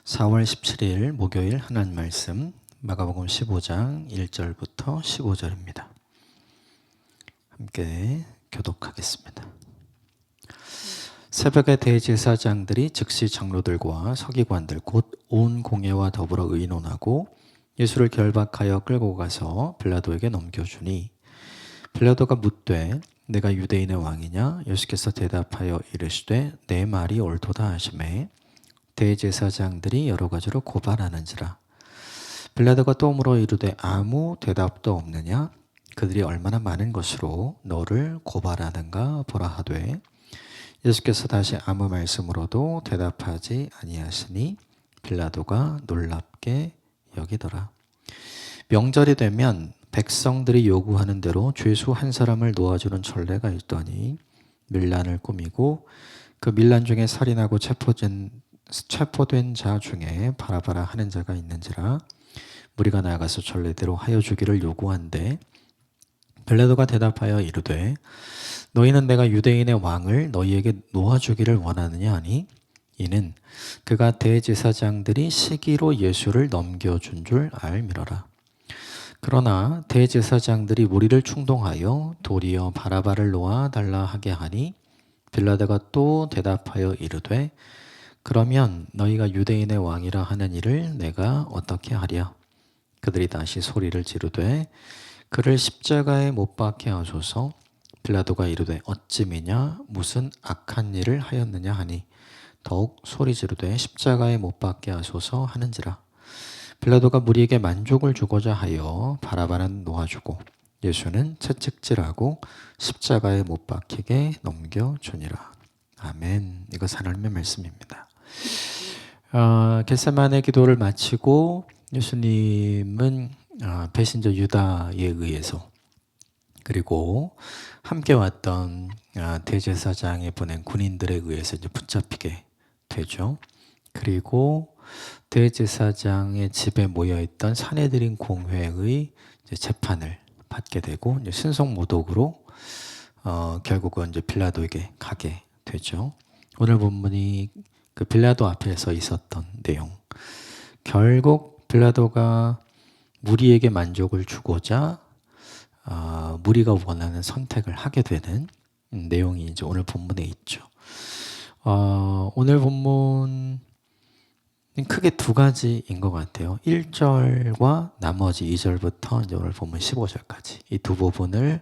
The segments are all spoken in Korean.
4월 17일 목요일 하나님 말씀 마가복음 15장 1절부터 15절입니다. 함께 교독하겠습니다. 새벽에 대제사장들이 즉시 장로들과 서기관들 곧 온 공회와 더불어 의논하고 예수를 결박하여 끌고 가서 빌라도에게 넘겨주니 빌라도가 묻되 내가 유대인의 왕이냐? 예수께서 대답하여 이르시되 내 말이 옳도다 하시매 대제사장들이 여러 가지로 고발하는지라. 빌라도가 또 물어 이르되 아무 대답도 없느냐? 그들이 얼마나 많은 것으로 너를 고발하는가 보라 하되 예수께서 다시 아무 말씀으로도 대답하지 아니하시니 빌라도가 놀랍게 여기더라. 명절이 되면 백성들이 요구하는 대로 죄수 한 사람을 놓아주는 전례가 있더니 밀란을 꾸미고 그 밀란 중에 살인하고 체포된 자 중에 바라바라 하는 자가 있는지라. 무리가 나아가서 전례대로 하여 주기를 요구한데 빌라도가 대답하여 이르되 너희는 내가 유대인의 왕을 너희에게 놓아주기를 원하느냐 하니 이는 그가 대제사장들이 시기로 예수를 넘겨준 줄 알미러라. 그러나 대제사장들이 무리를 충동하여 도리어 바라바를 놓아 달라 하게 하니 빌라도가 또 대답하여 이르되 그러면 너희가 유대인의 왕이라 하는 일을 내가 어떻게 하랴? 그들이 다시 소리를 지르되 그를 십자가에 못 박게 하소서. 빌라도가 이르되 어찌미냐 무슨 악한 일을 하였느냐 하니 더욱 소리 지르되 십자가에 못 박게 하소서 하는지라. 빌라도가 무리에게 만족을 주고자 하여 바라바는 놓아주고 예수는 채찍질하고 십자가에 못 박히게 넘겨주니라. 아멘. 이것 하나님의 말씀입니다. 겟세마네 기도를 마치고 예수님은 배신자 유다에 의해서 그리고 함께 왔던 대제사장에 보낸 군인들에 의해서 이제 붙잡히게 되죠. 그리고 대제사장의 집에 모여있던 산헤드린 공회의 이제 재판을 받게 되고 이제 신성모독으로 결국은 이제 빌라도에게 가게 되죠. 오늘 본문이 그 빌라도 앞에서 있었던 내용. 결국 빌라도가 무리에게 만족을 주고자 무리가 원하는 선택을 하게 되는 내용이 이제 오늘 본문에 있죠. 오늘 본문은 크게 두 가지인 것 같아요. 1절과 나머지 2절부터 이제 오늘 본문 15절까지 이 두 부분을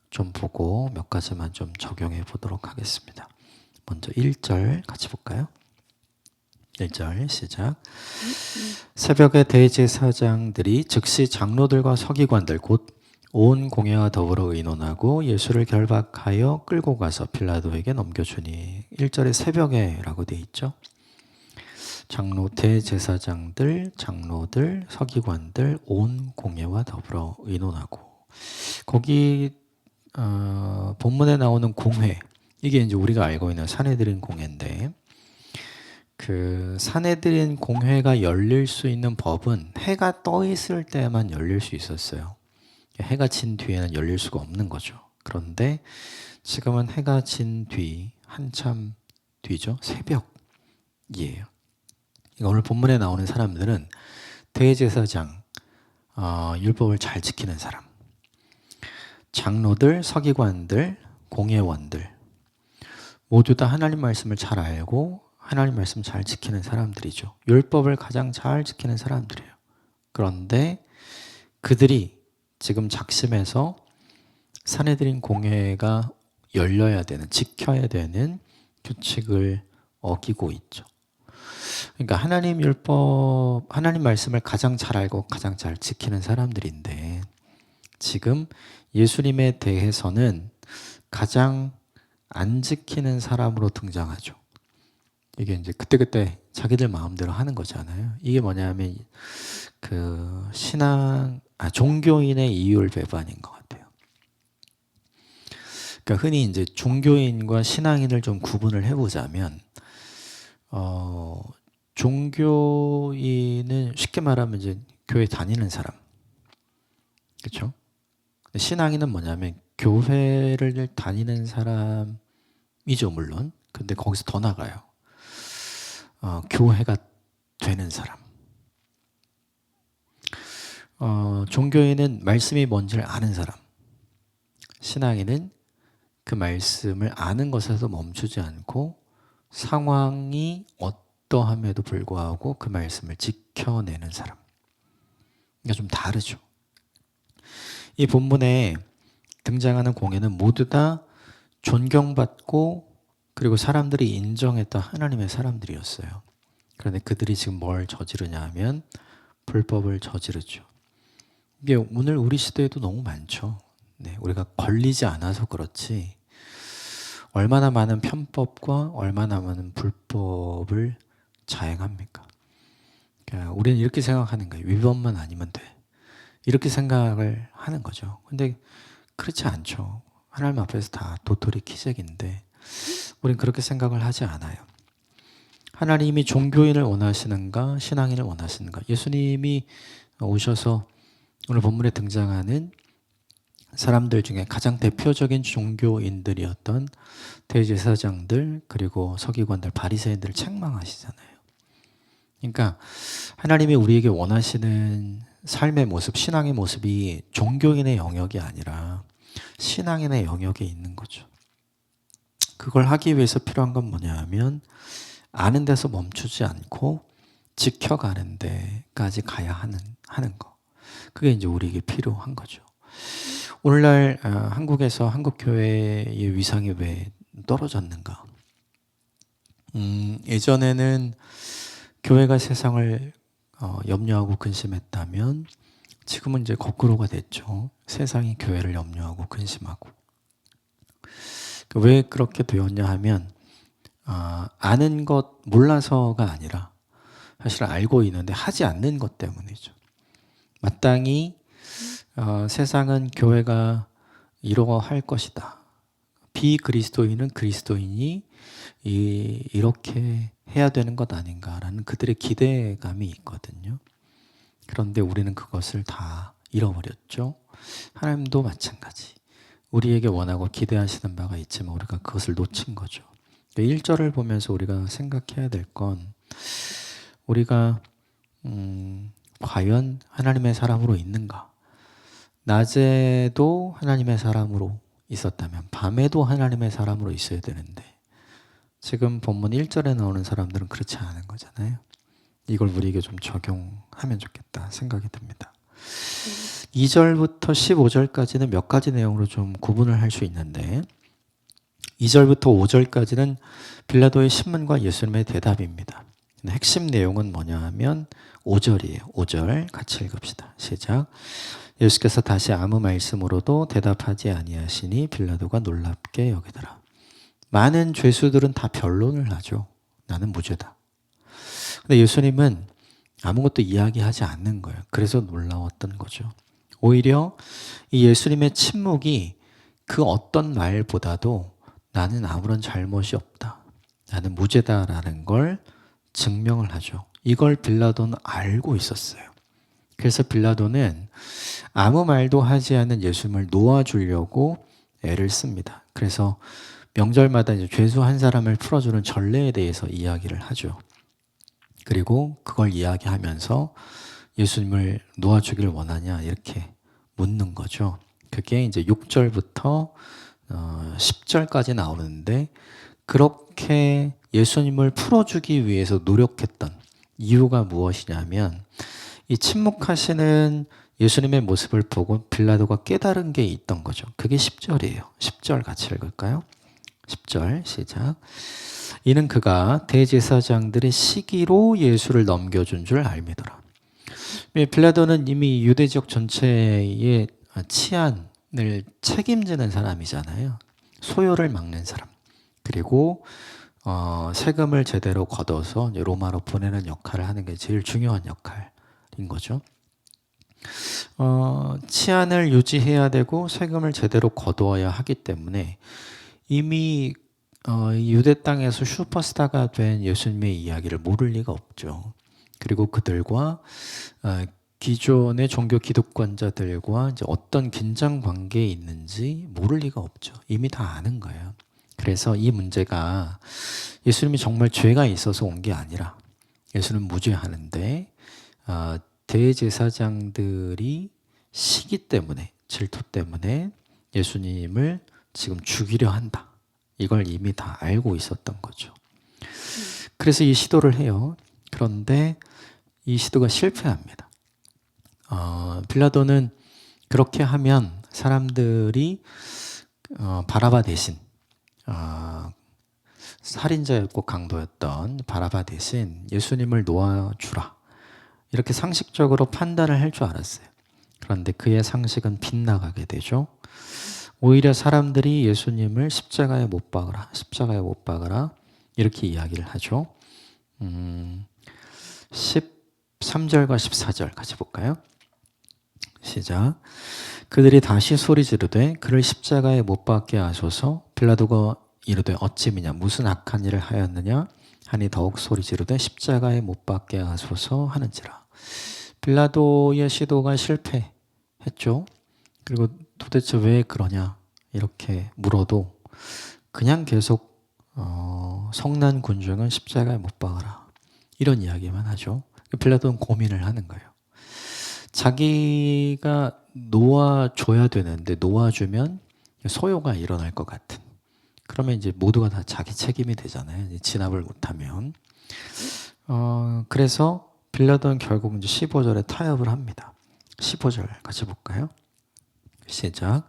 좀 보고 몇 가지만 좀 적용해 보도록 하겠습니다. 먼저 1절 같이 볼까요? 1절 시작. 새벽에 대제사장들이 즉시 장로들과 서기관들 곧 온 공회와 더불어 의논하고 예수를 결박하여 끌고 가서 빌라도에게 넘겨주니 1절에 새벽에라고 돼 있죠. 대제사장들, 장로들, 서기관들 온 공회와 더불어 의논하고 거기 본문에 나오는 공회 이게 이제 우리가 알고 있는 산헤드린 공회인데 그 산헤드린 공회가 열릴 수 있는 법은 해가 떠 있을 때만 열릴 수 있었어요. 해가 진 뒤에는 열릴 수가 없는 거죠. 그런데 지금은 해가 진 뒤 한참 뒤죠. 새벽이에요. 오늘 본문에 나오는 사람들은 대제사장, 율법을 잘 지키는 사람, 장로들, 서기관들, 공회원들 모두 다 하나님 말씀을 잘 알고 하나님 말씀 잘 지키는 사람들이죠. 율법을 가장 잘 지키는 사람들이에요. 그런데 그들이 지금 작심해서 산헤드린 공회가 열려야 되는, 지켜야 되는 규칙을 어기고 있죠. 그러니까 하나님 율법, 하나님 말씀을 가장 잘 알고 가장 잘 지키는 사람들인데 지금 예수님에 대해서는 가장 안 지키는 사람으로 등장하죠. 이게 이제 그때그때 자기들 마음대로 하는 거잖아요. 이게 뭐냐면 그 종교인의 이율 배반인 것 같아요. 그러니까 흔히 이제 종교인과 신앙인을 좀 구분을 해보자면 종교인은 쉽게 말하면 이제 교회 다니는 사람, 그렇죠? 신앙인은 뭐냐면 교회를 다니는 사람이죠, 물론. 근데 거기서 더 나가요. 교회가 되는 사람. 종교에는 말씀이 뭔지를 아는 사람. 신앙에는 그 말씀을 아는 것에서 멈추지 않고 상황이 어떠함에도 불구하고 그 말씀을 지켜내는 사람. 그러니까 좀 다르죠. 이 본문에 등장하는 공예는 모두 다 존경받고 그리고 사람들이 인정했던 하나님의 사람들이었어요. 그런데 그들이 지금 뭘 저지르냐 하면 불법을 저지르죠. 이게 오늘 우리 시대에도 너무 많죠. 네, 우리가 걸리지 않아서 그렇지 얼마나 많은 편법과 얼마나 많은 불법을 자행합니까? 그러니까 우리는 이렇게 생각하는 거예요. 위법만 아니면 돼. 이렇게 생각을 하는 거죠. 근데 그렇지 않죠. 하나님 앞에서 다 도토리 키재기인데 우리는 그렇게 생각을 하지 않아요. 하나님이 종교인을 원하시는가 신앙인을 원하시는가. 예수님이 오셔서 오늘 본문에 등장하는 사람들 중에 가장 대표적인 종교인들이었던 대제사장들 그리고 서기관들 바리새인들을 책망하시잖아요. 그러니까 하나님이 우리에게 원하시는 삶의 모습, 신앙의 모습이 종교인의 영역이 아니라 신앙인의 영역에 있는 거죠. 그걸 하기 위해서 필요한 건 뭐냐 하면 아는 데서 멈추지 않고 지켜가는 데까지 가야 하는 거. 그게 이제 우리에게 필요한 거죠. 오늘날 한국에서 한국교회의 위상이 왜 떨어졌는가? 예전에는 교회가 세상을 염려하고 근심했다면 지금은 이제 거꾸로가 됐죠. 세상이 교회를 염려하고 근심하고. 왜 그렇게 되었냐 하면 아는 것 몰라서가 아니라 사실 알고 있는데 하지 않는 것 때문이죠. 마땅히 세상은 교회가 이러할 것이다. 비그리스도인은 그리스도인이 이렇게 해야 되는 것 아닌가라는 그들의 기대감이 있거든요. 그런데 우리는 그것을 다 잃어버렸죠. 하나님도 마찬가지. 우리에게 원하고 기대하시는 바가 있지만 우리가 그것을 놓친 거죠. 1절을 보면서 우리가 생각해야 될 건 우리가 과연 하나님의 사람으로 있는가? 낮에도 하나님의 사람으로 있었다면 밤에도 하나님의 사람으로 있어야 되는데 지금 본문 1절에 나오는 사람들은 그렇지 않은 거잖아요. 이걸 우리에게 좀 적용하면 좋겠다 생각이 듭니다. 2절부터 15절까지는 몇 가지 내용으로 좀 구분을 할 수 있는데 2절부터 5절까지는 빌라도의 신문과 예수님의 대답입니다. 핵심 내용은 뭐냐 하면 5절이에요. 5절 같이 읽읍시다. 시작. 예수께서 다시 아무 말씀으로도 대답하지 아니하시니 빌라도가 놀랍게 여기더라. 많은 죄수들은 다 변론을 하죠. 나는 무죄다. 근데 예수님은 아무것도 이야기하지 않는 거예요. 그래서 놀라웠던 거죠. 오히려 이 예수님의 침묵이 그 어떤 말보다도 나는 아무런 잘못이 없다. 나는 무죄다라는 걸 증명을 하죠. 이걸 빌라도는 알고 있었어요. 그래서 빌라도는 아무 말도 하지 않은 예수님을 놓아주려고 애를 씁니다. 그래서 명절마다 이제 죄수 한 사람을 풀어주는 전례에 대해서 이야기를 하죠. 그리고 그걸 이야기하면서 예수님을 놓아주기를 원하냐 이렇게 묻는 거죠. 그게 이제 6절부터 10절까지 나오는데 그렇게 예수님을 풀어주기 위해서 노력했던 이유가 무엇이냐면 이 침묵하시는 예수님의 모습을 보고 빌라도가 깨달은 게 있던 거죠. 그게 10절이에요. 10절 같이 읽을까요? 10절 시작. 이는 그가 대제사장들의 시기로 예수를 넘겨준 줄 알미더라. 빌라도는 이미 유대 지역 전체의 치안을 책임지는 사람이잖아요. 소요를 막는 사람. 그리고 세금을 제대로 걷어서 로마로 보내는 역할을 하는 게 제일 중요한 역할인 거죠. 치안을 유지해야 되고 세금을 제대로 거두어야 하기 때문에 이미 유대 땅에서 슈퍼스타가 된 예수님의 이야기를 모를 리가 없죠. 그리고 그들과 기존의 종교 기득권자들과 이제 어떤 긴장 관계에 있는지 모를 리가 없죠. 이미 다 아는 거예요. 그래서 이 문제가 예수님이 정말 죄가 있어서 온 게 아니라 예수는 무죄하는데 대제사장들이 시기 때문에, 질투 때문에 예수님을 지금 죽이려 한다. 이걸 이미 다 알고 있었던 거죠. 그래서 이 시도를 해요. 그런데 이 시도가 실패합니다. 빌라도는 그렇게 하면 사람들이 바라바 대신 살인자였고 강도였던 바라바 대신 예수님을 놓아주라. 이렇게 상식적으로 판단을 할 줄 알았어요. 그런데 그의 상식은 빗나가게 되죠. 오히려 사람들이 예수님을 십자가에 못 박으라, 십자가에 못 박으라 이렇게 이야기를 하죠. 13절과 14절 같이 볼까요? 시작. 그들이 다시 소리 지르되 그를 십자가에 못 박게 하소서. 빌라도가 이르되 어찌미냐 무슨 악한 일을 하였느냐 하니 더욱 소리 지르되 십자가에 못 박게 하소서 하는지라. 빌라도의 시도가 실패했죠. 그리고 도대체 왜 그러냐 이렇게 물어도 그냥 계속 성난 군중은 십자가에 못 박아라 이런 이야기만 하죠. 빌라도는 고민을 하는 거예요. 자기가 놓아줘야 되는데 놓아주면 소요가 일어날 것 같은, 그러면 이제 모두가 다 자기 책임이 되잖아요. 진압을 못하면. 그래서 빌라도는 결국 이제 15절에 타협을 합니다. 15절 같이 볼까요? 시작.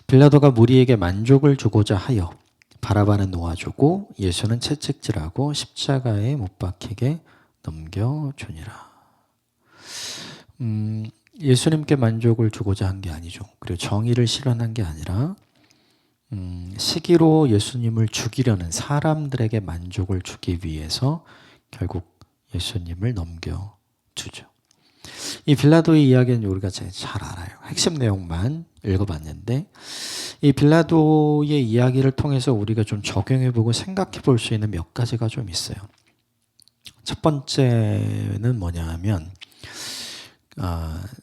빌라도가 무리에게 만족을 주고자 하여 바라바는 놓아주고 예수는 채찍질하고 십자가에 못 박히게 넘겨주니라. 예수님께 만족을 주고자 한 게 아니죠. 그리고 정의를 실현한 게 아니라 시기로 예수님을 죽이려는 사람들에게 만족을 주기 위해서 결국 예수님을 넘겨주죠. 이 빌라도의 이야기는 우리가 잘 알아요. 핵심 내용만 읽어봤는데 이 빌라도의 이야기를 통해서 우리가 좀 적용해보고 생각해볼 수 있는 몇 가지가 좀 있어요. 첫 번째는 뭐냐 하면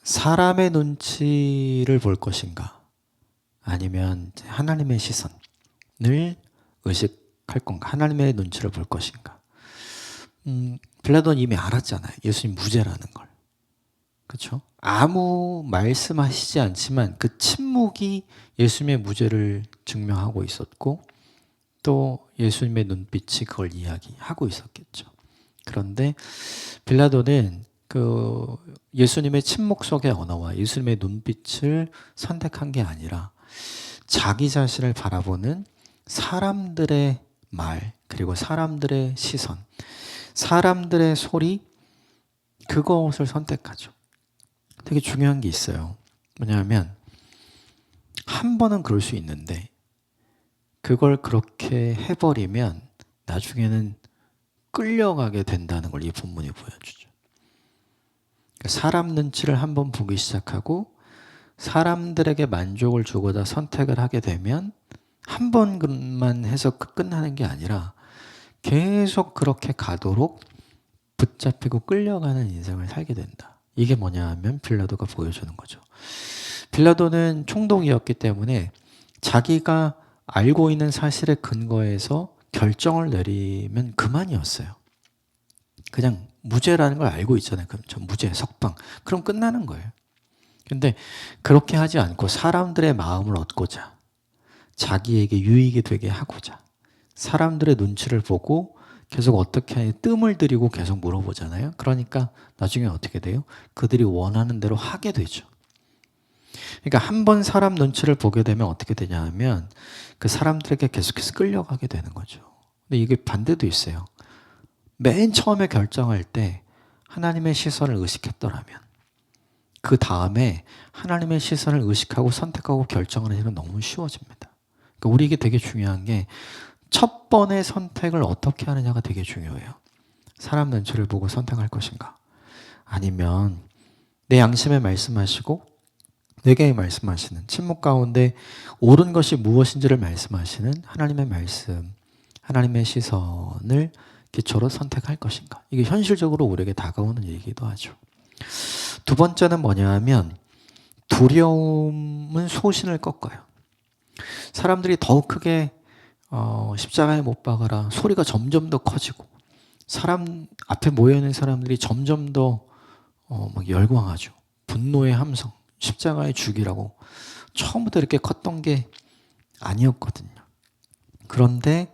사람의 눈치를 볼 것인가 아니면 하나님의 시선을 의식할 건가, 하나님의 눈치를 볼 것인가. 빌라도는 이미 알았잖아요. 예수님 무죄라는 걸. 그렇죠? 아무 말씀하시지 않지만 그 침묵이 예수님의 무죄를 증명하고 있었고 또 예수님의 눈빛이 그걸 이야기하고 있었겠죠. 그런데 빌라도는 그 예수님의 침묵 속의 언어와 예수님의 눈빛을 선택한 게 아니라 자기 자신을 바라보는 사람들의 말, 그리고 사람들의 시선, 사람들의 소리, 그것을 선택하죠. 되게 중요한 게 있어요. 뭐냐면 한 번은 그럴 수 있는데 그걸 그렇게 해버리면 나중에는 끌려가게 된다는 걸 이 본문이 보여주죠. 사람 눈치를 한번 보기 시작하고 사람들에게 만족을 주고자 선택을 하게 되면 한 번만 해서 끝나는 게 아니라 계속 그렇게 가도록 붙잡히고 끌려가는 인생을 살게 된다. 이게 뭐냐 하면 빌라도가 보여주는 거죠. 빌라도는 총독이었기 때문에 자기가 알고 있는 사실에 근거해서 결정을 내리면 그만이었어요. 그냥 무죄라는 걸 알고 있잖아요. 그럼 저 무죄, 석방. 그럼 끝나는 거예요. 근데 그렇게 하지 않고 사람들의 마음을 얻고자, 자기에게 유익이 되게 하고자, 사람들의 눈치를 보고 계속 어떻게 하니 뜸을 들이고 계속 물어보잖아요. 그러니까 나중에 어떻게 돼요? 그들이 원하는 대로 하게 되죠. 그러니까 한 번 사람 눈치를 보게 되면 어떻게 되냐 하면 그 사람들에게 계속해서 끌려가게 되는 거죠. 근데 이게 반대도 있어요. 맨 처음에 결정할 때 하나님의 시선을 의식했더라면 그 다음에 하나님의 시선을 의식하고 선택하고 결정을 하는 건 너무 쉬워집니다. 그러니까 우리에게 되게 중요한 게 첫 번의 선택을 어떻게 하느냐가 되게 중요해요. 사람 눈치를 보고 선택할 것인가? 아니면 내 양심에 말씀하시고 내게 말씀하시는 침묵 가운데 옳은 것이 무엇인지를 말씀하시는 하나님의 말씀, 하나님의 시선을 기초로 선택할 것인가? 이게 현실적으로 우리에게 다가오는 얘기기도 하죠. 두 번째는 뭐냐 하면 두려움은 소신을 꺾어요. 사람들이 더욱 크게 십자가에 못 박아라 소리가 점점 더 커지고 사람 앞에 모여있는 사람들이 점점 더 막 열광하죠. 분노의 함성, 십자가의 죽이라고. 처음부터 이렇게 컸던 게 아니었거든요. 그런데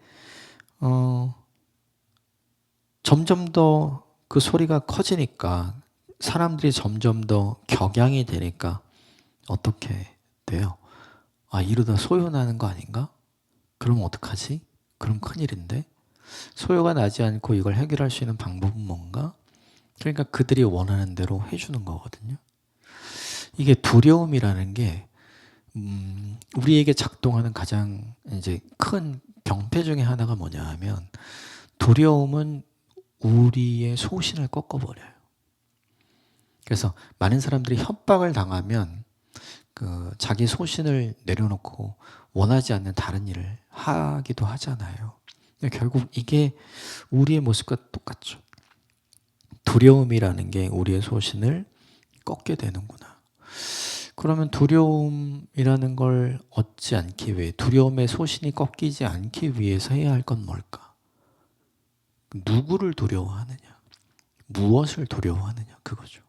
점점 더 그 소리가 커지니까, 사람들이 점점 더 격양이 되니까 어떻게 돼요? 아, 이러다 소요 나는 거 아닌가? 그럼 어떡하지? 그럼 큰일인데? 소요가 나지 않고 이걸 해결할 수 있는 방법은 뭔가? 그러니까 그들이 원하는 대로 해주는 거거든요. 이게 두려움이라는 게 우리에게 작동하는 가장 이제 큰 병폐 중에 하나가 뭐냐 하면, 두려움은 우리의 소신을 꺾어버려요. 그래서 많은 사람들이 협박을 당하면 자기 소신을 내려놓고 원하지 않는 다른 일을 하기도 하잖아요. 근데 결국 이게 우리의 모습과 똑같죠. 두려움이라는 게 우리의 소신을 꺾게 되는구나. 그러면 두려움이라는 걸 얻지 않기 위해, 두려움의 소신이 꺾이지 않기 위해서 해야 할 건 뭘까? 누구를 두려워하느냐? 무엇을 두려워하느냐? 그거죠.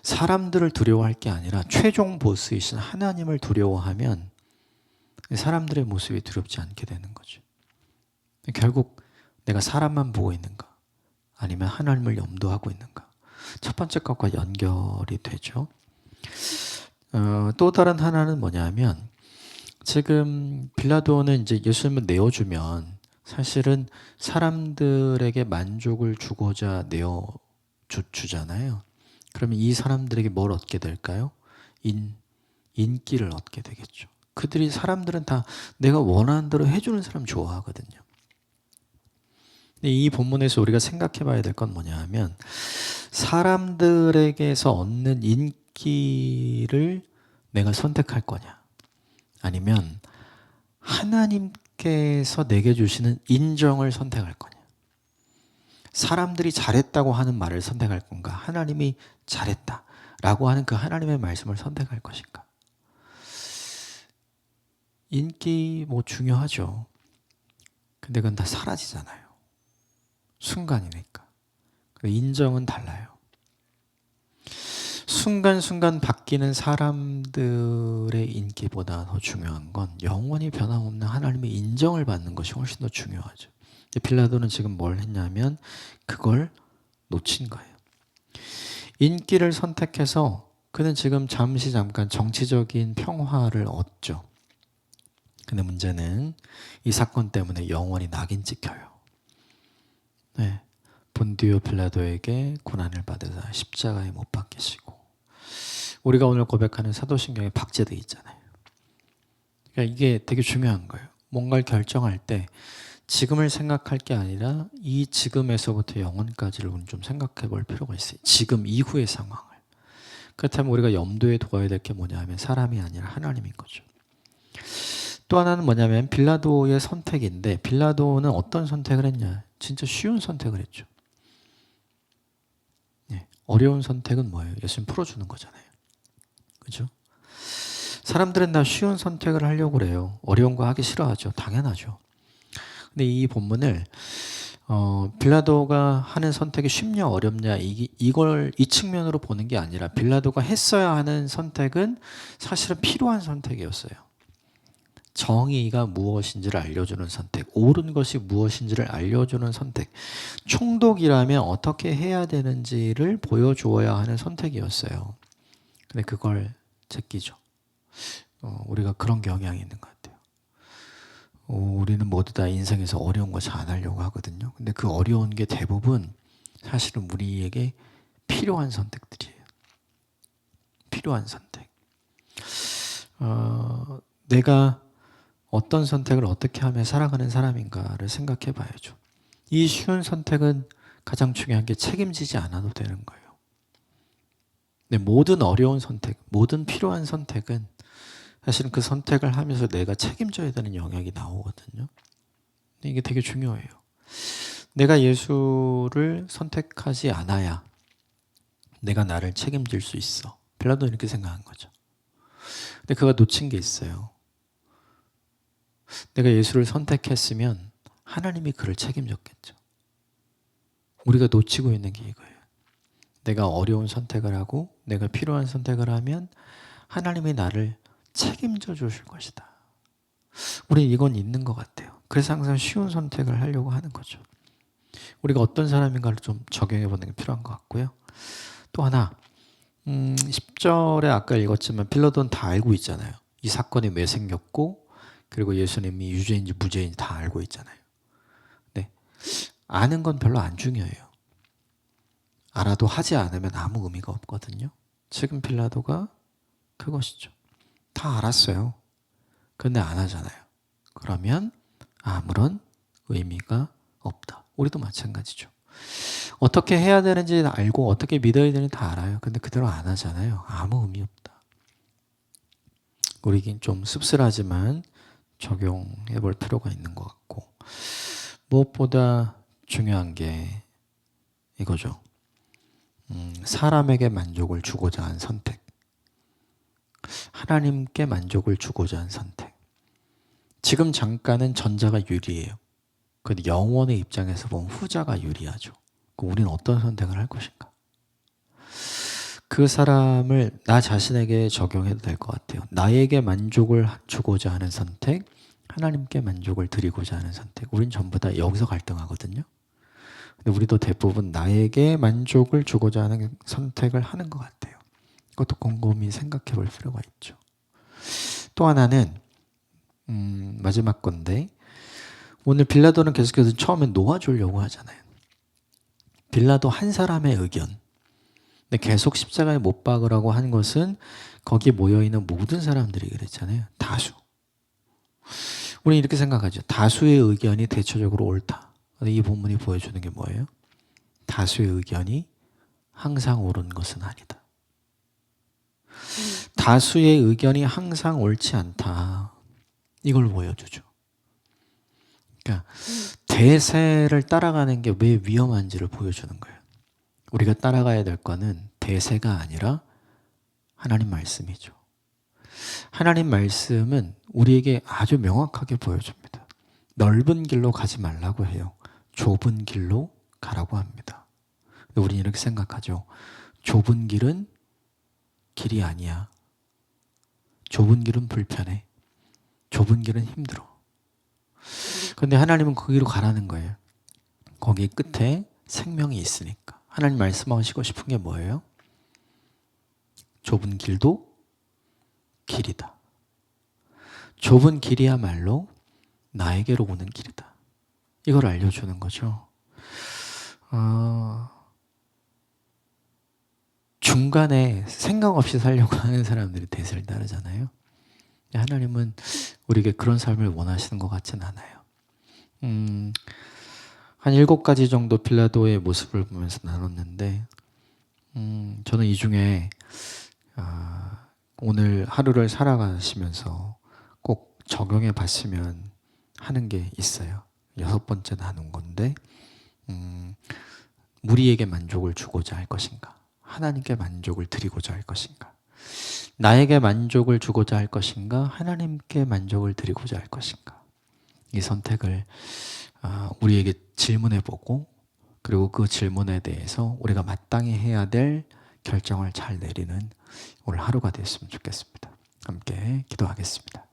사람들을 두려워할 게 아니라 최종 보스이신 하나님을 두려워하면 사람들의 모습이 두렵지 않게 되는 거죠. 결국 내가 사람만 보고 있는가? 아니면 하나님을 염두하고 있는가? 첫 번째 것과 연결이 되죠. 또 다른 하나는 뭐냐면, 지금 빌라도는 이제 예수님을 내어주면 사실은 사람들에게 만족을 주고자 주잖아요. 그러면 이 사람들에게 뭘 얻게 될까요? 인기를 얻게 되겠죠. 사람들은 다 내가 원하는 대로 해주는 사람 좋아하거든요. 근데 이 본문에서 우리가 생각해 봐야 될 건 뭐냐 하면, 사람들에게서 얻는 인기를 내가 선택할 거냐, 아니면 하나님께서 내게 주시는 인정을 선택할 거냐. 사람들이 잘했다고 하는 말을 선택할 건가, 하나님이 잘했다라고 하는 그 하나님의 말씀을 선택할 것인가. 인기 중요하죠. 근데 그건 다 사라지잖아요. 순간이니까. 인정은 달라요. 순간순간 바뀌는 사람들의 인기보다 더 중요한 건 영원히 변함없는 하나님의 인정을 받는 것이 훨씬 더 중요하죠. 빌라도는 지금 뭘 했냐면 그걸 놓친 거예요. 인기를 선택해서 그는 지금 잠깐 정치적인 평화를 얻죠. 근데 문제는 이 사건 때문에 영원히 낙인 찍혀요. 네. 본디오 빌라도에게 고난을 받으사 십자가에 못 박히시고, 우리가 오늘 고백하는 사도신경에 박제되어 있잖아요. 그러니까 이게 되게 중요한 거예요. 뭔가를 결정할 때 지금을 생각할 게 아니라 이 지금에서부터 영원까지를 우리는 좀 생각해 볼 필요가 있어요. 지금 이후의 상황을. 그렇다면 우리가 염두에 둬야 될 게 뭐냐 하면 사람이 아니라 하나님인 거죠. 또 하나는 뭐냐면 빌라도의 선택인데, 빌라도는 어떤 선택을 했냐? 진짜 쉬운 선택을 했죠. 네. 어려운 선택은 뭐예요? 예수님 풀어주는 거잖아요. 그죠? 사람들은 다 쉬운 선택을 하려고 그래요. 어려운 거 하기 싫어하죠. 당연하죠. 근데 이 본문을 빌라도가 하는 선택이 쉽냐 어렵냐 이걸 이 측면으로 보는 게 아니라, 빌라도가 했어야 하는 선택은 사실은 필요한 선택이었어요. 정의가 무엇인지를 알려주는 선택, 옳은 것이 무엇인지를 알려주는 선택, 총독이라면 어떻게 해야 되는지를 보여주어야 하는 선택이었어요. 근데 그걸 제끼죠. 우리가 그런 경향이 있는 것 같아요. 우리는 모두 다 인생에서 어려운 거 잘 안 하려고 하거든요. 근데 그 어려운 게 대부분 사실은 우리에게 필요한 선택들이에요. 필요한 선택. 내가 어떤 선택을 어떻게 하면 살아가는 사람인가를 생각해 봐야죠. 이 쉬운 선택은 가장 중요한 게 책임지지 않아도 되는 거예요. 근데 모든 어려운 선택, 모든 필요한 선택은 사실은 그 선택을 하면서 내가 책임져야 되는 영역이 나오거든요. 근데 이게 되게 중요해요. 내가 예수를 선택하지 않아야 내가 나를 책임질 수 있어. 빌라도는 이렇게 생각한 거죠. 근데 그가 놓친 게 있어요. 내가 예수를 선택했으면 하나님이 그를 책임졌겠죠. 우리가 놓치고 있는 게 이거예요. 내가 어려운 선택을 하고 내가 필요한 선택을 하면 하나님이 나를 책임져 주실 것이다. 우리 이건 있는 것 같아요. 그래서 항상 쉬운 선택을 하려고 하는 거죠. 우리가 어떤 사람인가를 좀 적용해 보는 게 필요한 것 같고요. 또 하나 10절에 아까 읽었지만 빌라도는 다 알고 있잖아요. 이 사건이 왜 생겼고 그리고 예수님이 유죄인지 무죄인지 다 알고 있잖아요. 네. 아는 건 별로 안 중요해요. 알아도 하지 않으면 아무 의미가 없거든요. 지금 빌라도가 그것이죠. 다 알았어요. 근데 안 하잖아요. 그러면 아무런 의미가 없다. 우리도 마찬가지죠. 어떻게 해야 되는지 알고 어떻게 믿어야 되는지 다 알아요. 근데 그대로 안 하잖아요. 아무 의미 없다. 우리긴 좀 씁쓸하지만 적용해 볼 필요가 있는 것 같고, 무엇보다 중요한 게 이거죠. 사람에게 만족을 주고자 한 선택, 하나님께 만족을 주고자 한 선택. 지금 잠깐은 전자가 유리해요. 근데 영원의 입장에서 보면 후자가 유리하죠. 그럼 우리는 어떤 선택을 할 것인가? 그 사람을 나 자신에게 적용해도 될 것 같아요. 나에게 만족을 주고자 하는 선택, 하나님께 만족을 드리고자 하는 선택. 우린 전부 다 여기서 갈등하거든요. 근데 우리도 대부분 나에게 만족을 주고자 하는 선택을 하는 것 같아요. 그것도 곰곰이 생각해 볼 필요가 있죠. 또 하나는 마지막 건데, 오늘 빌라도는 계속해서 처음에 놓아주려고 하잖아요. 빌라도 한 사람의 의견. 근데 계속 십자가에 못 박으라고 한 것은 거기 모여있는 모든 사람들이 그랬잖아요. 다수. 우리는 이렇게 생각하죠. 다수의 의견이 대체적으로 옳다. 근데 이 본문이 보여주는 게 뭐예요? 다수의 의견이 항상 옳은 것은 아니다. 다수의 의견이 항상 옳지 않다. 이걸 보여주죠. 그러니까 대세를 따라가는 게 왜 위험한지를 보여주는 거예요. 우리가 따라가야 될 거는 대세가 아니라 하나님 말씀이죠. 하나님 말씀은 우리에게 아주 명확하게 보여줍니다. 넓은 길로 가지 말라고 해요. 좁은 길로 가라고 합니다. 근데 우리는 이렇게 생각하죠. 좁은 길은 길이 아니야. 좁은 길은 불편해. 좁은 길은 힘들어. 근데 하나님은 그 길로 가라는 거예요. 거기 끝에 생명이 있으니까. 하나님 말씀하시고 싶은 게 뭐예요? 좁은 길도 길이다. 좁은 길이야말로 나에게로 오는 길이다. 이걸 알려주는 거죠. 중간에 생각 없이 살려고 하는 사람들이 대세를 따르잖아요. 하나님은 우리에게 그런 삶을 원하시는 것 같진 않아요. 한 7가지 정도 빌라도의 모습을 보면서 나눴는데 저는 이 중에 오늘 하루를 살아가시면서 꼭 적용해 봤으면 하는 게 있어요. 6번째 나눈 건데 무리에게 만족을 주고자 할 것인가? 하나님께 만족을 드리고자 할 것인가? 나에게 만족을 주고자 할 것인가? 하나님께 만족을 드리고자 할 것인가? 이 선택을 우리에게 질문해 보고 그리고 그 질문에 대해서 우리가 마땅히 해야 될 결정을 잘 내리는 오늘 하루가 됐으면 좋겠습니다. 함께 기도하겠습니다.